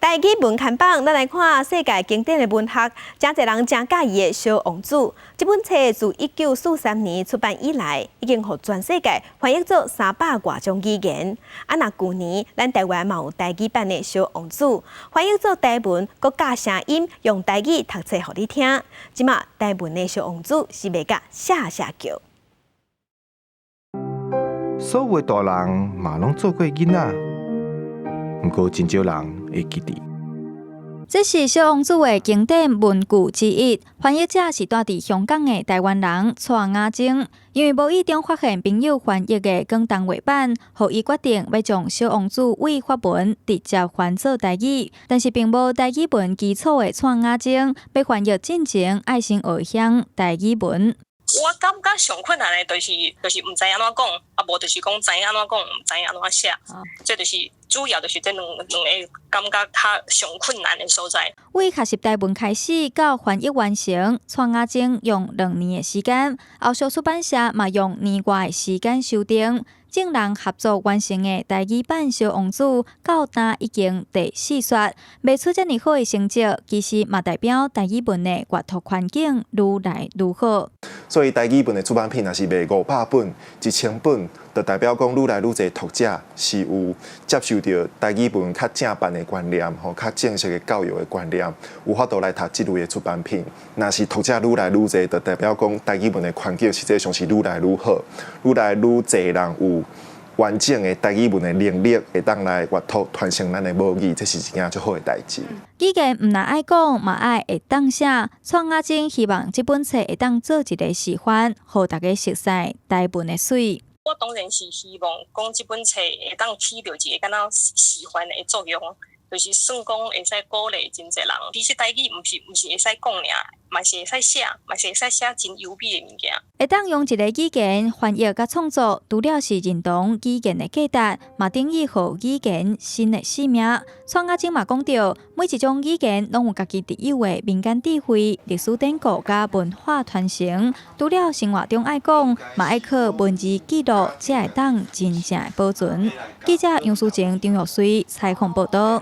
台语文刊榜，咱来看世界经典的文学，真侪人真介意的《小王子》。这本册自1943年出版以来，已经互全世界翻译做300多种语言。若去年咱台湾嘛有台语版的《小王子》，翻译做台文，佮加声音，用台语读册互你听。即马台文的《小王子》是卖甲下叫。所有的大人嘛拢做过囡仔，不过真少人会记得。这是《小王子》的经典文句之一，翻译者是住伫香港的台湾人蔡雅晶。因为无意中发现朋友翻译的广东话版，互伊决定要将《小王子》为法文直接翻做台语。但是并无台语文基础的蔡雅晶，要翻译进前爱先学晓台语文。我感觉上困难的，就是唔知安怎讲，啊无就是讲知安怎讲，唔知安怎写，这就是主要就是这两个感觉较上困难的所在。为学习台文开始到翻译完成，蔡雅晶用2年的时间，后续出版社嘛用年外的时间修订。众人合作完成的台语版《小王子》到今已经第4刷，卖出这么好的成绩，其实嘛代表台语文的阅读环境愈来愈好。所以台语文的出版品若是卖500本、1000本，就代表讲愈来愈侪读者是有接受到台语文较正版的观念，吼，较正式的教育的观念，有法度来读这类的出版品。若是读者愈来愈侪，就代表讲台语文的环境实际上是愈来愈好，愈来愈侪人有完整的台语文的能力，会当来阅读传承咱的母语，这是一件最好的代志。语言唔但爱讲，嘛爱会当写。蔡雅晶希望这本册会当做一个示范，互大家熟悉台文的水。我当然是希望讲这本册会当起到一个敢若示范的作用，就是算讲会使鼓励真侪人。其实台语唔是会使讲尔，嘛是会使写，嘛是会使写真优美的物件。会当用一个语言翻译甲创作，除了是认同语言的价值，嘛定义互语言新的生命。蔡雅晶嘛讲到，每一种语言拢有家己特有的民间智慧、历史典故甲文化传承。除了生活中爱讲，嘛爱靠文字记录，才会当真正的保存。记者杨淑晴、张玉水采访报道。